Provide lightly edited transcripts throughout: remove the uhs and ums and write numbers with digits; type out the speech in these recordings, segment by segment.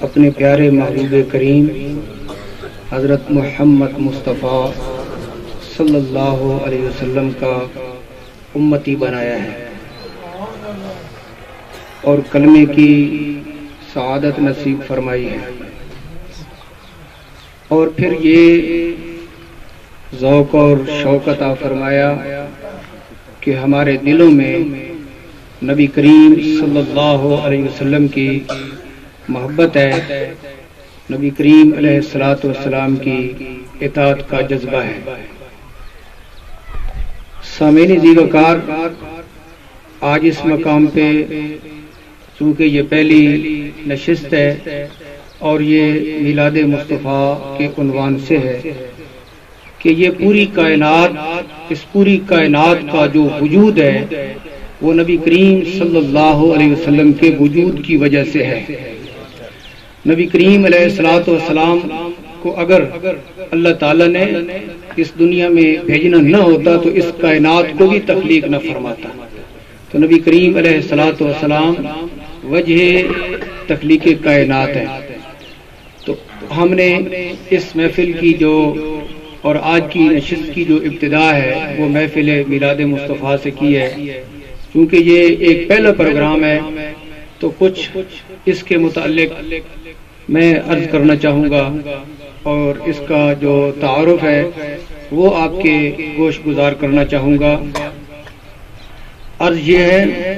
اپنے پیارے محبوب کریم حضرت محمد مصطفیٰ صلی اللہ علیہ وسلم کا امتی بنایا ہے اور کلمے کی سعادت نصیب فرمائی ہے، اور پھر یہ ذوق اور شوق عطا فرمایا کہ ہمارے دلوں میں نبی کریم صلی اللہ علیہ وسلم کی محبت ہے، نبی کریم علیہ السلام کی اطاعت کا جذبہ ہے۔ سامعین ذی وقار، آج اس مقام پہ چونکہ یہ پہلی نشست ہے اور یہ میلاد مصطفیٰ کے عنوان سے ہے کہ یہ پوری کائنات، اس پوری کائنات کا جو وجود ہے وہ نبی کریم صلی اللہ علیہ وسلم کے وجود کی وجہ سے ہے۔ نبی کریم علیہ السلام کو اگر اللہ تعالیٰ نے اس دنیا میں بھیجنا نہ ہوتا تو اس کائنات کو بھی تخلیق نہ فرماتا۔ تو نبی کریم علیہ السلام وجہ تخلیق کائنات ہے۔ تو ہم نے اس محفل کی جو اور آج کی نشست کی جو ابتدا ہے وہ محفل میلاد مصطفیٰ سے کی ہے۔ چونکہ یہ ایک پہلا پروگرام ہے تو کچھ اس کے متعلق میں عرض کرنا چاہوں گا اور اس کا جو تعارف ہے وہ آپ کے گوش گزار کرنا چاہوں گا۔ عرض یہ ہے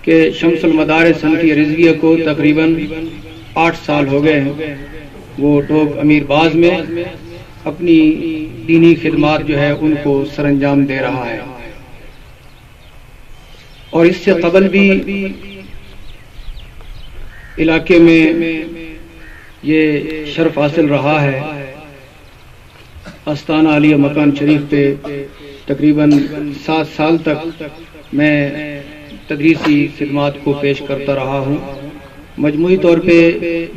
کہ شمس المدارس صنفی رضویہ کو تقریباً 8 سال ہو گئے ہیں۔ وہ ٹوک امیر باز میں اپنی دینی خدمات جو ہے ان کو سر انجام دے رہا ہے، اور اس سے قبل بھی علاقے میں یہ شرف حاصل رہا ہے۔ آستانہ عالیہ مکان شریف پہ تقریباً 7 سال تک میں تدریسی خدمات کو پیش کرتا رہا ہوں۔ مجموعی طور پہ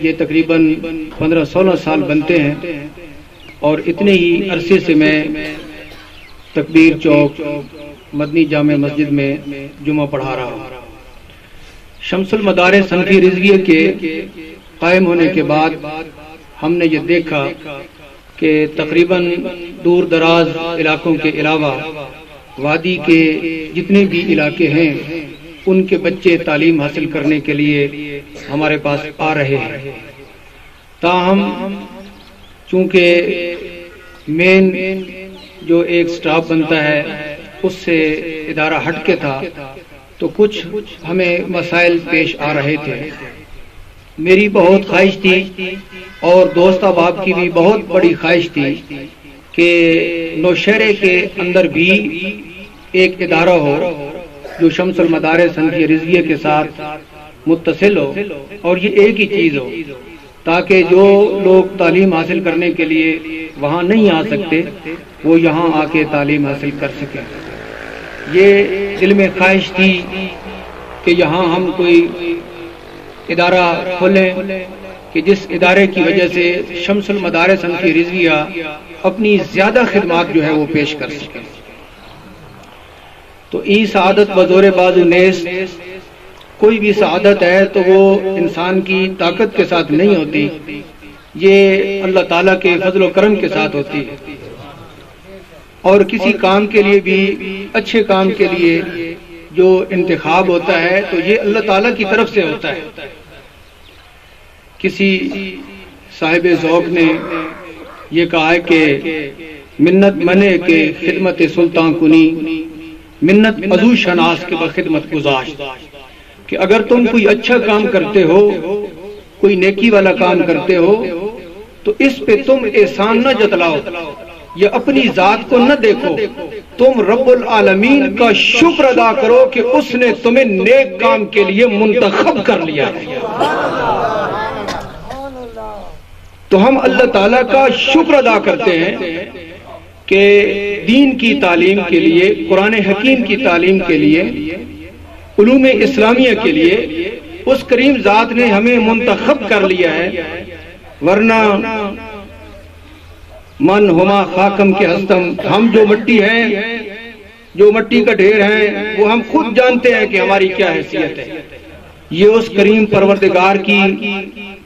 یہ تقریباً 15-16 سال بنتے ہیں، اور اتنے ہی عرصے سے میں تکبیر چوک مدنی جامع مسجد میں جمعہ پڑھا رہا ہوں۔ شمس المدارس صنفی رضویہ کے قائم ہونے کے بعد ہم نے یہ دیکھا کہ تقریباً دور دراز علاقوں کے علاوہ وادی کے جتنے بھی علاقے ہیں ان کے بچے تعلیم حاصل کرنے کے لیے ہمارے پاس آ رہے ہیں۔ تاہم چونکہ مین جو ایک سٹاف بنتا ہے اس سے ادارہ ہٹ کے تھا تو کچھ ہمیں مسائل پیش آ رہے تھے۔ میری بہت خواہش تھی اور دوست احباب کی بھی بہت بڑی خواہش تھی کہ نوشہرے کے اندر بھی ایک ادارہ ہو جو شمس المدارس صنفی رضویہ کے ساتھ متصل ہو، اور یہ ایک ہی چیز ہو تاکہ جو لوگ تعلیم حاصل کرنے کے لیے وہاں نہیں آ سکتے وہ یہاں آ کے تعلیم حاصل کر سکیں۔ یہ دل میں خواہش تھی کہ یہاں ہم کوئی ادارہ کھولیں کہ جس ادارے کی وجہ سے شمس المدارس صنفی رضویہ اپنی زیادہ خدمات جو ہے وہ پیش کر سکیں۔ تو ای سعادت بزور بازو نیست، کوئی بھی سعادت ہے تو وہ انسان کی طاقت کے ساتھ نہیں ہوتی، یہ اللہ تعالیٰ کے فضل و کرم کے ساتھ ہوتی ہے۔ اور کسی کام کے لیے بھی، اچھے کام کے لیے جو انتخاب ہوتا ہے تو یہ اللہ تعالیٰ کی طرف سے ہوتا ہے۔ کسی صاحب ذوق نے یہ کہا ہے کہ منت منے کے خدمت سلطان کنی، منت عضو شناس کے بخدمت گزاشت، کہ اگر تم کوئی اچھا کام کرتے ہو، کوئی نیکی والا کام کرتے ہو تو اس پہ تم احسان نہ جتلاؤ یا اپنی ذات کو نہ دیکھو، تم رب العالمین کا شکر ادا کرو کہ اس نے تمہیں نیک کام کے لیے منتخب کر لیا ہے۔ تو ہم اللہ تعالیٰ کا شکر ادا کرتے ہیں کہ دین کی تعلیم کے لیے، قرآن حکیم کی تعلیم کے لیے، علوم اسلامیہ کے لیے اس کریم ذات نے ہمیں منتخب کر لیا ہے، ورنہ من ہما خاکم کے ہستم، ہم جو مٹی ہیں، جو مٹی کا ڈھیر ہیں، وہ ہم خود جانتے ہیں کہ ہماری کیا حیثیت ہے۔ یہ اس کریم پروردگار کی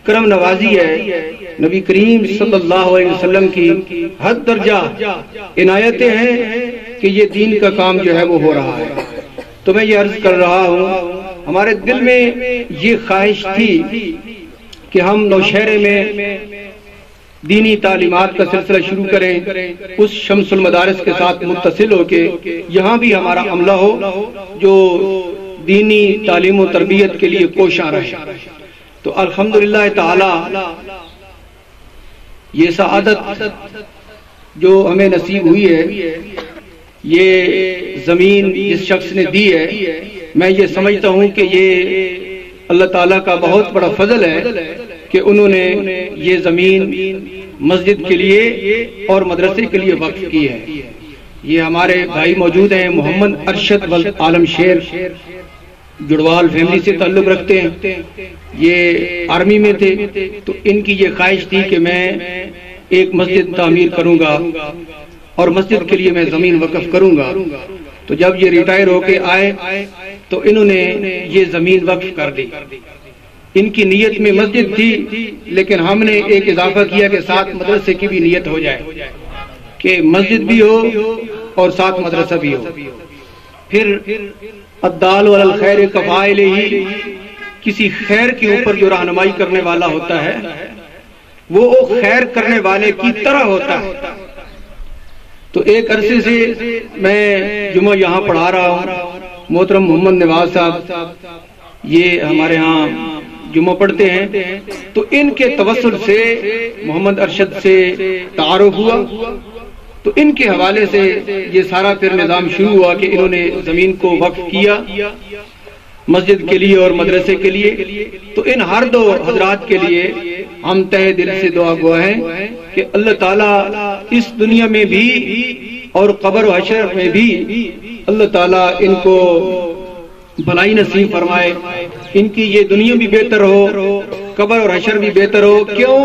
کرم نوازی ہے، نبی کریم صلی اللہ علیہ وسلم کی حد درجہ عنایتیں ہیں کہ یہ دین کا کام جو ہے وہ ہو رہا ہے۔ تو میں یہ عرض کر رہا ہوں، ہمارے دل میں یہ خواہش تھی کہ ہم نوشہرے میں دینی تعلیمات کا سلسلہ شروع کریں، اس شمس المدارس کے ساتھ متصل ہو کے یہاں بھی ہمارا عملہ ہو جو دینی تعلیم و تربیت کے لیے کوشاں رہے۔ تو الحمدللہ تعالی یہ سعادت جو ہمیں نصیب ہوئی ہے، یہ زمین جس شخص نے دی ہے، میں یہ سمجھتا ہوں کہ یہ اللہ تعالیٰ کا بہت بڑا فضل ہے کہ انہوں نے یہ زمین مسجد کے لیے اور مدرسے کے لیے وقف کی ہے۔ یہ ہمارے بھائی موجود ہیں، محمد ارشد عالم شیر جڑوال فیملی سے تعلق رکھتے ہیں، یہ آرمی میں تھے، تو ان کی یہ خواہش تھی کہ میں ایک مسجد تعمیر کروں گا اور مسجد کے لیے میں زمین وقف کروں گا۔ تو جب یہ ریٹائر ہو کے آئے تو انہوں نے یہ زمین وقف کر دی۔ ان کی نیت میں مسجد تھی، لیکن ہم نے ایک اضافہ کیا کہ ساتھ مدرسے کی بھی نیت ہو جائے، کہ مسجد بھی ہو اور ساتھ مدرسہ بھی ہو۔ پھر الدال علی الخیر کفاعلہ، کسی خیر کے اوپر جو رہنمائی کرنے والا ہوتا ہے وہ خیر کرنے والے کی طرح ہوتا ہے۔ تو ایک عرصے سے میں جمعہ یہاں پڑھا رہا ہوں، محترم محمد نواز صاحب یہ ہمارے ہاں جمعہ پڑھتے ہیں، تو ان کے توسل سے محمد ارشد سے تعارف ہوا، تو ان کے حوالے سے یہ سارا پھر نظام شروع ہوا کہ انہوں نے زمین کو وقف کیا مسجد کے لیے اور مدرسے کے لیے۔ تو ان ہر دو حضرات کے لیے ہم تہ دل سے دعا گو ہیں کہ اللہ تعالیٰ اس دنیا میں بھی اور قبر و حشر میں بھی اللہ تعالیٰ ان کو بھلائی نصیب فرمائے، ان کی یہ دنیا بھی بہتر ہو، قبر اور حشر بھی بہتر ہو۔ کیوں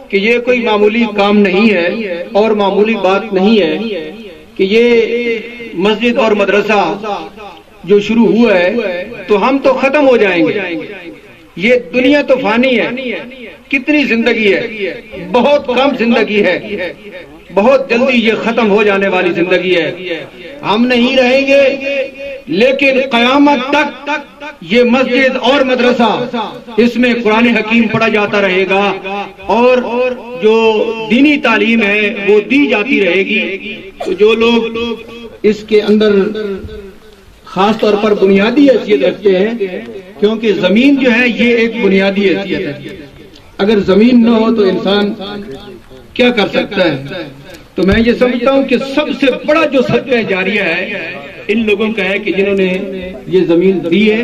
کہ یہ کوئی معمولی کام نہیں ہے اور معمولی بات نہیں ہے کہ یہ مسجد اور مدرسہ جو شروع ہوا ہے تو ہم تو ختم ہو جائیں گے، یہ دنیا تو فانی ہے، کتنی زندگی ہے، بہت کم زندگی ہے، بہت جلدی یہ ختم ہو جانے والی زندگی ہے، ہم نہیں رہیں گے، لیکن قیامت تک یہ مسجد اور مدرسہ اس میں قرآن حکیم پڑھا جاتا رہے گا اور جو دینی تعلیم ہے وہ دی جاتی رہے گی۔ تو جو لوگ اس کے اندر خاص طور پر بنیادی حیثیت رکھتے ہیں، کیونکہ زمین جو ہے یہ ایک بنیادی حیثیت ہے، اگر زمین نہ ہو تو انسان کیا کر سکتا ہے؟ تو میں یہ سمجھتا ہوں کہ سب سے بڑا جو صدقہ جاریہ ہے ان لوگوں کا ہے کہ جنہوں نے یہ زمین دی ہے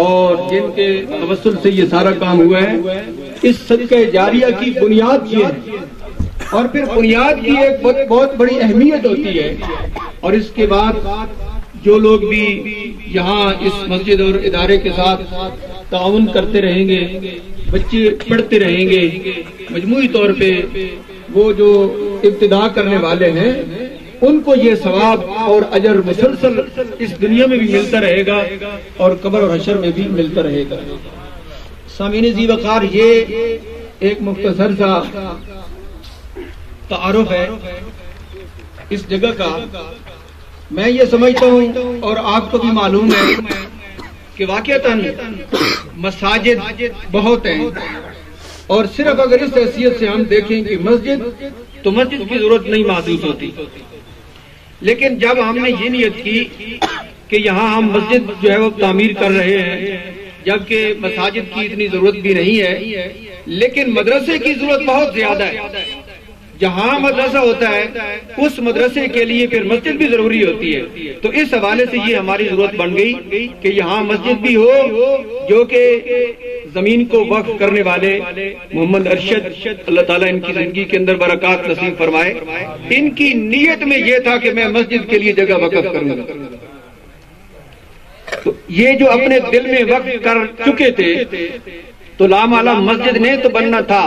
اور جن کے توسل سے یہ سارا کام ہوا ہے۔ اس صدقہ جاریہ کی بنیاد یہ ہے، اور پھر بنیاد کی ایک بہت بڑی اہمیت ہوتی ہے، اور اس کے بعد جو لوگ بھی یہاں اس مسجد اور ادارے کے ساتھ تعاون کرتے رہیں گے، بچے پڑھتے رہیں گے، مجموعی طور پہ وہ جو ابتدا کرنے والے ہیں ان کو یہ ثواب اور اجر مسلسل اس دنیا میں بھی ملتا رہے گا اور قبر اور حشر میں بھی ملتا رہے گا۔ سامعین ذی وقار، یہ ایک مختصر سا تعارف ہے اس جگہ کا۔ میں یہ سمجھتا ہوں اور آپ کو بھی معلوم ہے کہ واقعتاً مساجد بہت ہیں، اور صرف اگر اس حیثیت سے ہم دیکھیں کہ مسجد تو مسجد کی ضرورت نہیں محسوس ہوتی، لیکن جب ہم نے یہ نیت کی کہ یہاں ہم مسجد جو ہے وہ تعمیر کر رہے ہیں، جبکہ مساجد کی اتنی ضرورت بھی نہیں ہے، لیکن مدرسے کی ضرورت بہت زیادہ ہے، جہاں مدرسہ ہوتا ہے اس مدرسے کے لیے پھر مسجد بھی ضروری ہوتی ہے۔ تو اس حوالے سے یہ ہماری ضرورت بن گئی کہ یہاں مسجد بھی ہو، جو کہ زمین کو وقف کرنے والے محمد ارشد، اللہ تعالیٰ ان کی زندگی کے اندر برکات نصیب فرمائے، ان کی نیت میں یہ تھا کہ میں مسجد کے لیے جگہ وقف کروں گا۔ تو یہ جو اپنے دل میں وقف کر چکے تھے، تو لامالا مسجد نے تو بننا تھا،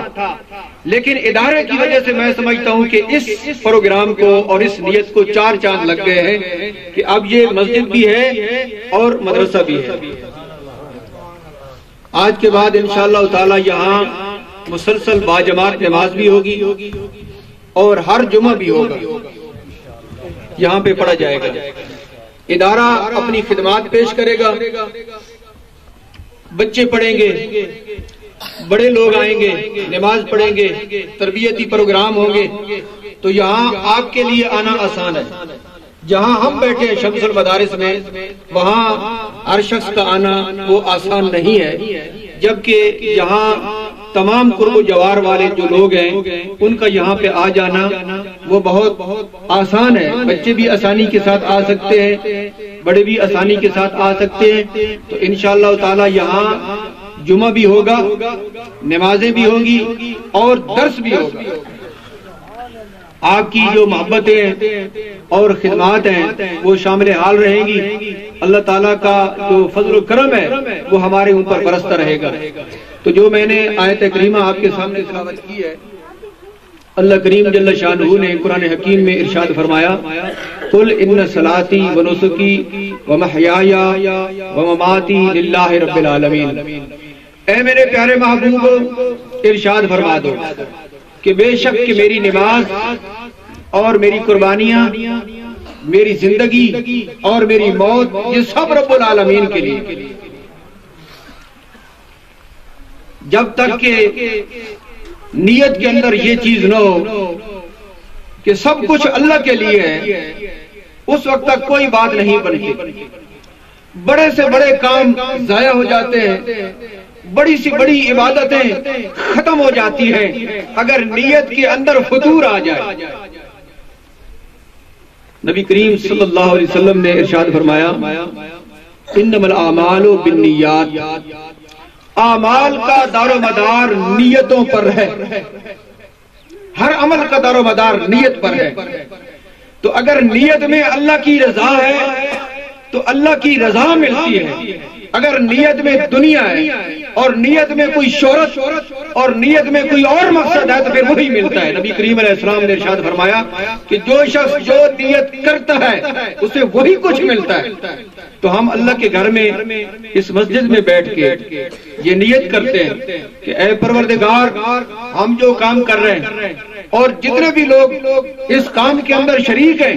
لیکن ادارے کی وجہ سے میں سمجھتا ہوں کہ اس پروگرام کو اور اس نیت کو چار چاند لگ گئے ہیں کہ اب یہ مسجد بھی ہے اور مدرسہ بھی ہے۔ آج کے بعد انشاءاللہ تعالی یہاں مسلسل باجماعت نماز بھی ہوگی اور ہر جمعہ بھی ہوگا، یہاں پہ پڑھا جائے گا۔ ادارہ اپنی خدمات پیش کرے گا، بچے پڑھیں گے، بڑے لوگ آئیں گے، نماز پڑھیں گے، تربیتی پروگرام ہوں گے، تو یہاں آپ کے لیے آنا آسان ہے۔ جہاں ہم بیٹھے ہیں شمس المدارس میں، وہاں ہر شخص کا آنا وہ آسان نہیں ہے، جبکہ یہاں تمام قرب و جوار والے جو لوگ ہیں ان کا یہاں پہ آ جانا وہ بہت آسان ہے۔ بچے بھی آسانی کے ساتھ آ سکتے ہیں، بڑے بھی آسانی کے ساتھ آ سکتے ہیں۔ تو انشاءاللہ تعالی یہاں جمعہ بھی ہوگا، نمازیں بھی ہوں گی اور درس بھی ہوگا۔ آپ کی جو محبتیں اور خدمات ہیں وہ شامل حال رہیں گی۔ اللہ تعالیٰ کا جو فضل و کرم ہے وہ ہمارے اوپر برستا رہے گا۔ تو جو میں نے آیت کریمہ آپ کے سامنے تلاوت کی ہے، اللہ کریم جل شانہ نے قرآن حکیم میں ارشاد فرمایا، قل ان صلاتی و نسکی و محیای و مماتی للہ رب العالمین۔ اے میرے پیارے محبوب، ارشاد فرما دو کہ بے شک کہ میری نماز اور میری قربانیاں، میری زندگی اور میری موت، یہ سب رب العالمین کے لیے۔ جب تک کہ نیت کے اندر یہ چیز نہ ہو کہ سب کچھ اللہ کے لیے ہے، اس وقت تک کوئی بات نہیں بنتی۔ بڑے سے بڑے کام ضائع ہو جاتے ہیں، بڑی سی بڑی عبادتیں ختم ہو جاتی ہیں اگر نیت کے اندر فتور آ جائے۔ نبی کریم صلی اللہ علیہ وسلم نے ارشاد فرمایا، انما الاعمال بالنیات، اعمال کا دار و مدار نیتوں پر ہے، ہر عمل کا دار و مدار نیت پر ہے۔ تو اگر نیت میں اللہ کی رضا ہے تو اللہ کی رضا ملتی ہے، اگر نیت میں دنیا ہے اور نیت میں کوئی شہرت اور نیت میں کوئی اور مقصد ہے تو پھر وہی ملتا ہے۔ نبی کریم علیہ السلام نے ارشاد فرمایا کہ جو شخص جو نیت کرتا ہے اسے وہی کچھ ملتا ہے۔ تو ہم اللہ کے گھر میں اس مسجد میں بیٹھ کے یہ نیت کرتے ہیں کہ اے پروردگار، ہم جو کام کر رہے ہیں اور جتنے بھی لوگ اس کام کے اندر شریک ہیں،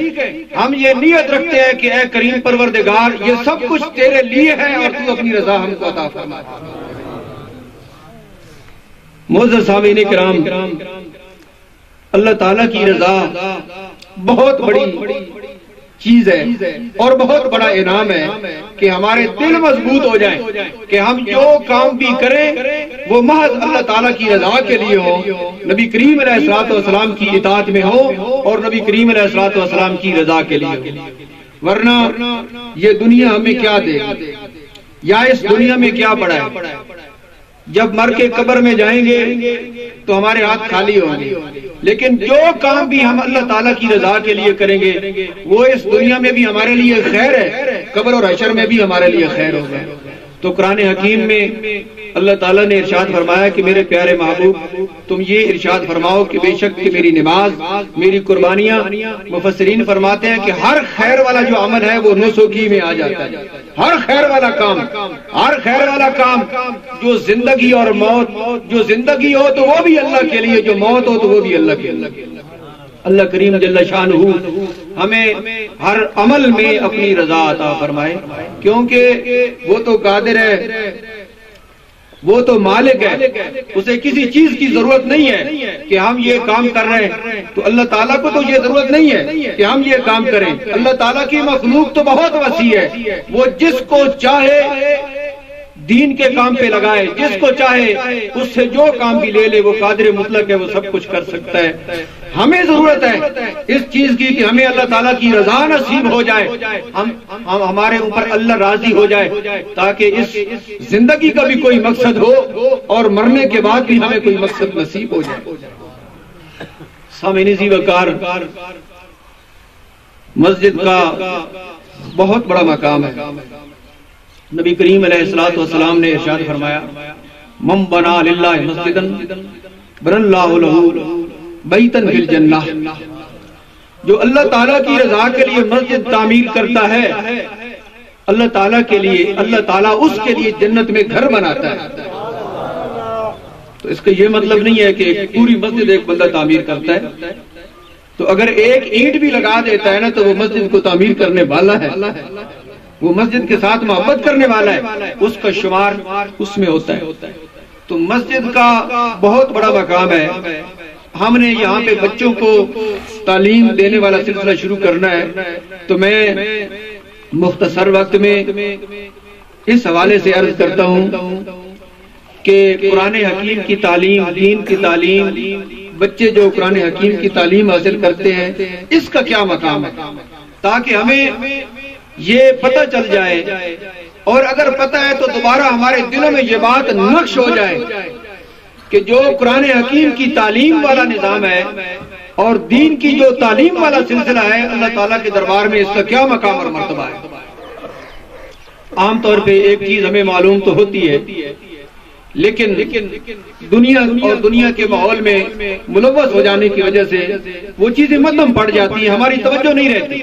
ہم یہ نیت رکھتے ہیں کہ اے کریم پروردگار، یہ سب کچھ تیرے لیے ہے اور تو اپنی رضا ہم کو عطا فرما۔ معزز سامعین کرام، اللہ تعالیٰ کی رضا بہت بڑی چیز ہے اور بہت بڑا انعام ہے کہ ہمارے دل مضبوط ہو جائیں کہ ہم جو کام بھی کریں وہ محض اللہ تعالیٰ کی رضا کے لیے ہو، نبی کریم علیہ الصلوۃ والسلام کی اطاعت میں ہو اور نبی کریم علیہ الصلوۃ والسلام کی رضا کے لیے ہو۔ ورنہ یہ دنیا ہمیں کیا دے گی یا اس دنیا میں کیا پڑا ہے؟ جب مر کے قبر میں جائیں گے تو ہمارے ہاتھ خالی ہوں گے، لیکن جو کام بھی ہم اللہ تعالیٰ کی رضا کے لیے کریں گے وہ اس دنیا میں بھی ہمارے لیے خیر ہے، قبر اور حشر میں بھی ہمارے لیے خیر ہوگا۔ تو قرآن حکیم میں اللہ تعالیٰ نے ارشاد فرمایا کہ میرے پیارے محبوب، تم یہ ارشاد فرماؤ کہ بے شک کہ میری نماز، میری قربانیاں، مفسرین فرماتے ہیں کہ ہر خیر والا جو عمل ہے وہ نسکی میں آ جاتا ہے۔ ہر خیر والا کام، ہر خیر والا کام، جو زندگی اور موت، جو زندگی ہو تو وہ بھی اللہ کے لیے، جو موت ہو تو وہ بھی اللہ کے لیے۔ اللہ کریم جل شانہ ہمیں ہر عمل میں اپنی رضا عطا فرمائے، کیونکہ وہ تو قادر ہے، وہ تو مالک ہے، اسے کسی چیز کی ضرورت نہیں ہے کہ ہم یہ کام کر رہے ہیں تو اللہ تعالیٰ کو تو یہ ضرورت نہیں ہے کہ ہم یہ کام کریں۔ اللہ تعالیٰ کی مخلوق تو بہت وسیع ہے، وہ جس کو چاہے دین کے کام پہ لگائے، جس کو چاہے اس سے جو کام بھی لے لے، وہ قادر مطلق ہے، وہ سب کچھ کر سکتا ہے۔ ہمیں ضرورت ہے اس چیز کی کہ ہمیں اللہ تعالیٰ کی رضا نصیب ہو جائے، ہمارے اوپر اللہ راضی ہو جائے، تاکہ اس زندگی کا بھی کوئی مقصد ہو اور مرنے کے بعد بھی ہمیں کوئی مقصد نصیب ہو جائے۔ سامعین ذی وقار، مسجد کا بہت بڑا مقام ہے۔ نبی کریم علیہ الصلوۃ والسلام نے ارشاد فرمایا، من بنا للہ مسجدا بنى اللہ لہ بیتا فی الجنہ، جو اللہ تعالیٰ کی رضا کے لیے مسجد تعمیر کرتا ہے اللہ تعالیٰ کے لیے اللہ تعالیٰ اس کے لیے جنت میں گھر بناتا ہے. تو اس کا یہ مطلب نہیں ہے کہ پوری مسجد ایک بندہ تعمیر کرتا ہے. تو اگر ایک اینٹ بھی لگا دیتا ہے نا تو وہ مسجد کو تعمیر کرنے والا ہے, وہ مسجد کے ساتھ محبت کرنے والا ہے, اس کا شمار اس میں ہوتا ہے. تو مسجد کا بہت بڑا مقام ہے. ہم نے یہاں پہ بچوں کو تعلیم دینے والا سلسلہ شروع کرنا ہے. تو میں مختصر وقت میں اس حوالے سے عرض کرتا ہوں کہ قرآن حکیم کی تعلیم, دین کی تعلیم, بچے جو قرآن حکیم کی تعلیم حاصل کرتے ہیں اس کا کیا مقام ہے, تاکہ ہمیں یہ پتہ چل جائے, اور اگر پتہ ہے تو دوبارہ ہمارے دلوں میں یہ بات نقش ہو جائے کہ جو قرآن حکیم کی تعلیم والا نظام ہے اور دین کی جو تعلیم والا سلسلہ ہے, اللہ تعالیٰ کے دربار میں اس کا کیا مقام اور مرتبہ ہے. عام طور پہ ایک چیز ہمیں معلوم تو ہوتی ہے, لیکن دنیا اور دنیا کے ماحول میں ملوث ہو جانے کی وجہ سے وہ چیزیں مدھم پڑ جاتی ہیں, ہماری توجہ نہیں رہتی.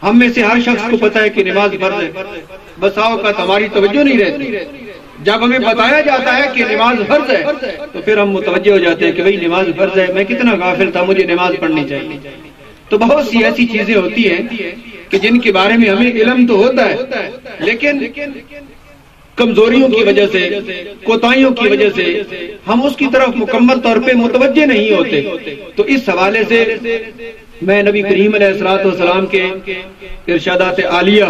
ہم میں سے ہر شخص کو پتا ہے کہ نماز فرض ہے, بس اوقات ہماری توجہ نہیں رہتی. جب ہمیں بتایا جاتا ہے کہ نماز فرض ہے تو پھر ہم متوجہ ہو جاتے ہیں کہ بھئی نماز فرض ہے, میں کتنا غافل تھا, مجھے نماز پڑھنی چاہیے. تو بہت سی ایسی چیزیں ہوتی ہیں کہ جن کے بارے میں ہمیں علم تو ہوتا ہے, لیکن کمزوریوں کی وجہ سے, کوتاہیوں کی وجہ سے ہم اس کی طرف مکمل طور پہ متوجہ نہیں ہوتے. تو اس حوالے سے میں نبی کریم علیہ السلام کے ارشادات عالیہ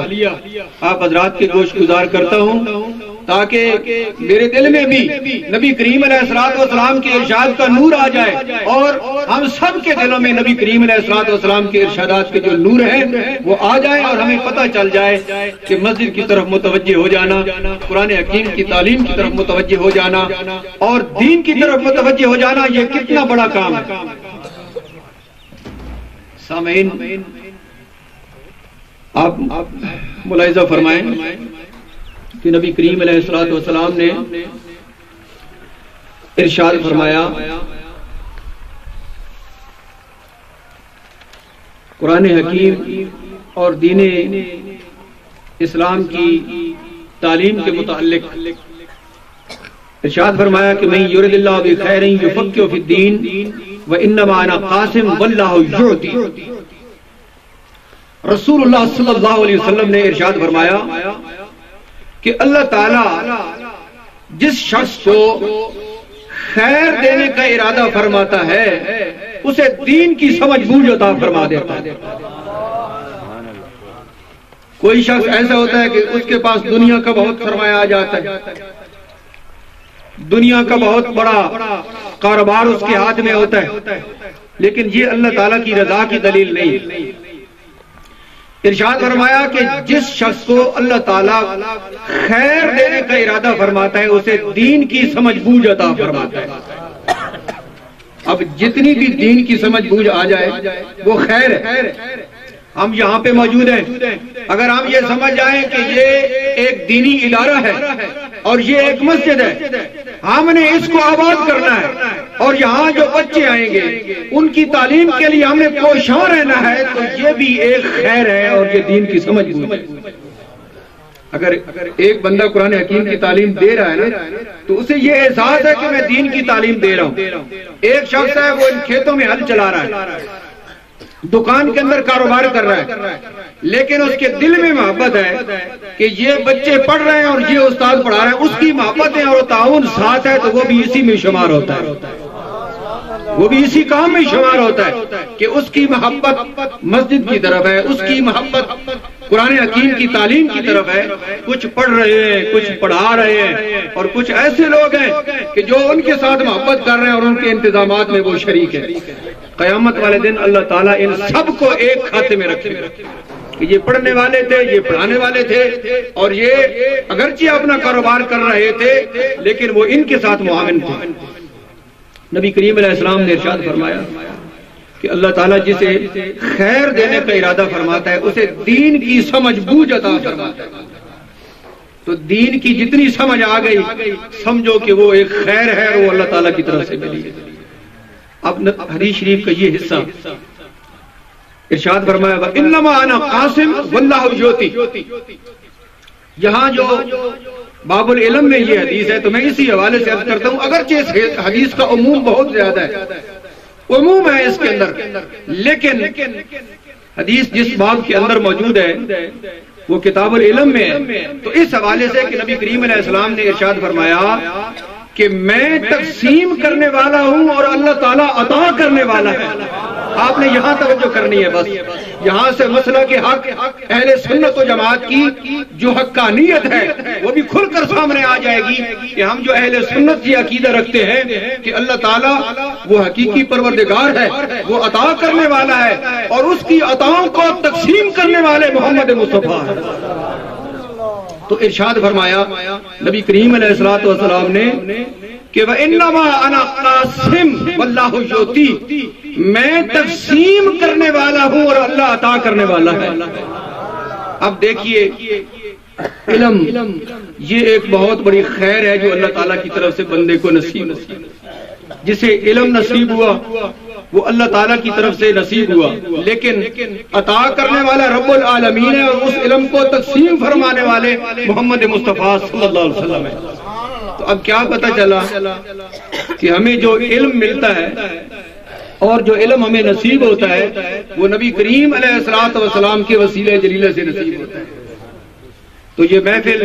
آپ حضرات کے گوش گزار کرتا ہوں, تاکہ میرے دل میں بھی نبی کریم علیہ السلام کے ارشاد کا نور آ جائے, اور ہم سب کے دلوں میں نبی کریم علیہ السلام کے ارشادات کے جو نور ہیں وہ آ جائے, اور ہمیں پتہ چل جائے کہ مسجد کی طرف متوجہ ہو جانا, قرآن حکیم کی تعلیم کی طرف متوجہ ہو جانا اور دین کی طرف متوجہ ہو جانا یہ کتنا بڑا کام ہے. سامعین, آپ ملاحظہ فرمائیں کہ نبی کریم علیہ السلام نے ارشاد فرمایا, قرآن حکیم اور دین اسلام کی تعلیم کے متعلق ارشاد فرمایا کہ من یرد اللہ بخیر یفقہہ فی الدین وانما انا قاسم واللہ یعطی. رسول اللہ صلی اللہ علیہ وسلم نے ارشاد فرمایا کہ اللہ تعالی جس شخص کو خیر دینے کا ارادہ فرماتا ہے اسے دین کی سمجھ بوجھ عطا فرما دیتا ہے. کوئی شخص ایسا ہوتا ہے کہ اس کے پاس دنیا کا بہت سرمایہ آ جاتا ہے, دنیا کا بہت بڑا کاروبار اس کے ہاتھ میں ہوتا ہے, لیکن یہ اللہ تعالیٰ کی رضا کی دلیل نہیں. ارشاد فرمایا کہ جس شخص کو اللہ تعالیٰ خیر دینے کا ارادہ فرماتا ہے اسے دین کی سمجھ بوجھ عطا فرماتا ہے. اب جتنی بھی دین کی سمجھ بوجھ آ جائے وہ خیر ہے. ہم یہاں پہ موجود ہیں, اگر ہم یہ سمجھ جائیں کہ یہ ایک دینی ادارہ ہے اور یہ ایک مسجد ہے, ہم نے اس کو آباد کرنا ہے اور یہاں جو بچے آئیں گے ان کی تعلیم کے لیے ہم نے کوشاں رہنا ہے, تو یہ بھی ایک خیر ہے اور یہ دین کی سمجھ بوجھ. اگر ایک بندہ قرآن حکیم کی تعلیم دے رہا ہے نا تو اسے یہ احساس ہے کہ میں دین کی تعلیم دے رہا ہوں. ایک شخص ہے وہ ان کھیتوں میں ہل چلا رہا ہے, دکان کے اندر کاروبار کر رہا ہے, لیکن اس کے دل میں محبت ہے کہ یہ بچے پڑھ رہے ہیں اور یہ استاد پڑھا رہے ہیں, اس کی محبت ہے اور تعاون ساتھ ہے, تو وہ بھی اسی میں شمار ہوتا ہے, وہ بھی اسی کام میں شمار ہوتا ہے کہ اس کی محبت مسجد کی طرف ہے, اس کی محبت قرآن حکیم کی تعلیم کی طرف ہے. کچھ پڑھ رہے ہیں, کچھ پڑھا رہے ہیں, اور کچھ ایسے لوگ ہیں کہ جو ان کے ساتھ محبت کر رہے ہیں اور ان کے انتظامات میں وہ شریک ہے. قیامت والے دن اللہ تعالیٰ ان سب کو ایک کھاتے میں رکھے گا کہ یہ پڑھنے والے تھے, یہ پڑھانے والے تھے, اور یہ اگرچہ اپنا کاروبار کر رہے تھے لیکن وہ ان کے ساتھ معاون تھے. نبی کریم علیہ السلام نے ارشاد فرمایا کہ اللہ تعالیٰ جسے خیر دینے کا ارادہ فرماتا ہے اسے دین کی سمجھ بوجھ عطا فرماتا ہے. تو دین کی جتنی سمجھ آ گئی سمجھو کہ وہ ایک خیر ہے اور وہ اللہ تعالیٰ کی طرف سے ملی. اب حدیث شریف کا یہ حصہ ارشاد فرمایا وَإِنَّمَا أَنَا قَاسِمٌ وَاللَّهُ يُؤْتِي. یہاں جو باب العلم میں یہ حدیث ہے تو میں اسی حوالے سے عرض کرتا ہوں، اگرچہ اس حدیث کا عموم بہت زیادہ ہے، عموم ہے اس کے اندر، لیکن حدیث جس باب کے اندر موجود ہے وہ کتاب العلم میں ہے. تو اس حوالے سے کہ نبی کریم علیہ السلام نے ارشاد فرمایا کہ میں تقسیم کرنے والا ہوں اور اللہ تعالیٰ عطا کرنے والا ہے. آپ نے یہاں توجہ کرنی ہے، بس یہاں سے مسئلہ کے حق اہل سنت و جماعت کی جو حقانیت ہے وہ بھی کھل کر سامنے آ جائے گی کہ ہم جو اہل سنت کی عقیدہ رکھتے ہیں کہ اللہ تعالیٰ وہ حقیقی پروردگار ہے، وہ عطا کرنے والا ہے اور اس کی عطاؤں کو تقسیم کرنے والے محمد مصطفیٰ ہیں. تو ارشاد فرمایا نبی کریم علیہ السلام نے کہ وَإِنَّمَا أَنَا قَاسِمٌ وَاللَّهُ يُؤْتِي، میں تقسیم کرنے والا ہوں اور اللہ عطا کرنے والا ہے. اب دیکھیے علم یہ ایک بہت بڑی خیر ہے جو اللہ تعالیٰ کی طرف سے بندے کو نصیب ہے. جسے علم نصیب ہوا وہ اللہ تعالیٰ کی طرف سے نصیب ہوا، لیکن عطا کرنے والا رب العالمین ہے اور اس علم کو تقسیم فرمانے والے محمد مصطفیٰ صلی اللہ علیہ وسلم ہے. تو اب کیا پتہ چلا کہ ہمیں جو علم ملتا ہے اور جو علم ہمیں نصیب ہوتا ہے وہ نبی کریم علیہ السلام کے وسیلہ جلیلہ سے نصیب ہوتا ہے. تو یہ محفل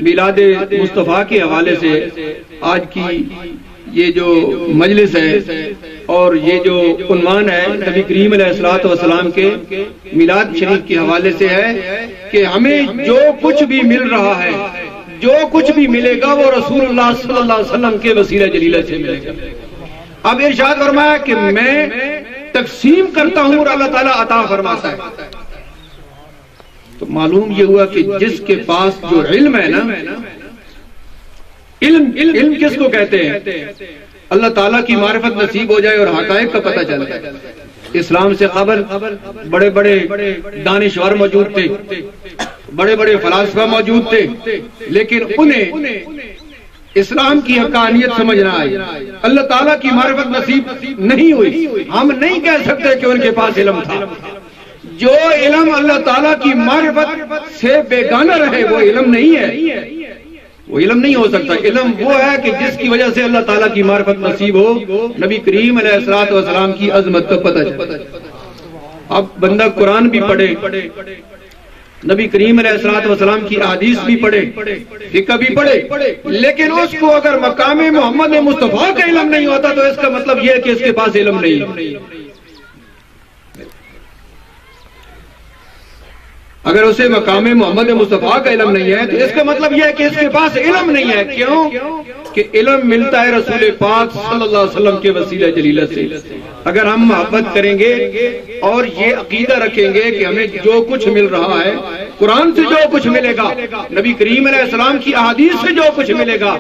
میلاد مصطفیٰ کے حوالے سے آج کی یہ جو مجلس ہے اور یہ جو عنوان ہے نبی کریم علیہ السلام کے میلاد شریف کے حوالے سے ہے کہ ہمیں جو کچھ بھی مل رہا ہے، جو کچھ بھی ملے گا وہ رسول اللہ صلی اللہ علیہ وسلم کے وسیلہ جلیلہ سے ملے گا. اب ارشاد فرمایا کہ میں تقسیم کرتا ہوں اور اللہ تعالیٰ عطا فرماتا ہے. تو معلوم یہ ہوا کہ جس کے پاس جو علم ہے نا، علم کس کو کہتے ہیں؟ اللہ تعالیٰ کی معرفت نصیب ہو جائے اور حقائق کا پتہ چل جائے. اسلام سے قبل بڑے بڑے دانشور موجود تھے، بڑے بڑے فلاسفہ موجود تھے، لیکن انہیں اسلام کی حقانیت سمجھ نہ آئی، اللہ تعالیٰ کی معرفت نصیب نہیں ہوئی. ہم نہیں کہہ سکتے کہ ان کے پاس علم تھا. جو علم اللہ تعالیٰ کی معرفت سے بیگانہ رہے وہ علم نہیں ہے، وہ علم نہیں ہو سکتا. علم وہ ہے کہ جس کی وجہ سے اللہ تعالیٰ کی معرفت نصیب ہو، نبی کریم علیہ السلام کی عظمت کا پتہ چلے. اب بندہ قرآن بھی پڑھے، نبی کریم علیہ السلام کی احادیث بھی پڑھے، فقہ بھی پڑھے، لیکن اس کو اگر مقام محمد مصطفیٰ کا علم نہیں ہوتا تو اس کا مطلب یہ ہے کہ اس کے پاس علم نہیں. اگر اسے مقام محمد مصطفیٰ کا علم نہیں ہے تو اس کا مطلب یہ ہے کہ اس کے پاس علم نہیں ہے. کیوں کہ علم ملتا ہے رسول پاک صلی اللہ علیہ وسلم کے وسیلہ جلیلہ سے. اگر ہم محبت کریں گے اور یہ عقیدہ رکھیں گے کہ ہمیں جو کچھ مل رہا ہے قرآن سے جو کچھ ملے گا، نبی کریم علیہ السلام کی احادیث سے جو کچھ ملے گا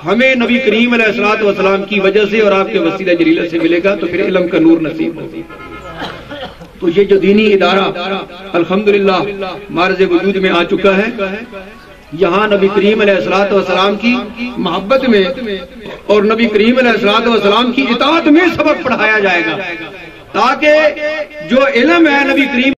ہمیں نبی کریم علیہ السلام کی وجہ سے اور آپ کے وسیلہ جلیلہ سے ملے گا، تو پھر علم کا نور نصیب ہوگا. تو یہ جو دینی ادارہ الحمدللہ معرض وجود میں آ چکا ہے، یہاں نبی کریم علیہ السلام کی محبت میں اور نبی کریم علیہ السلام کی اطاعت میں سبق پڑھایا جائے گا، تاکہ جو علم ہے نبی کریم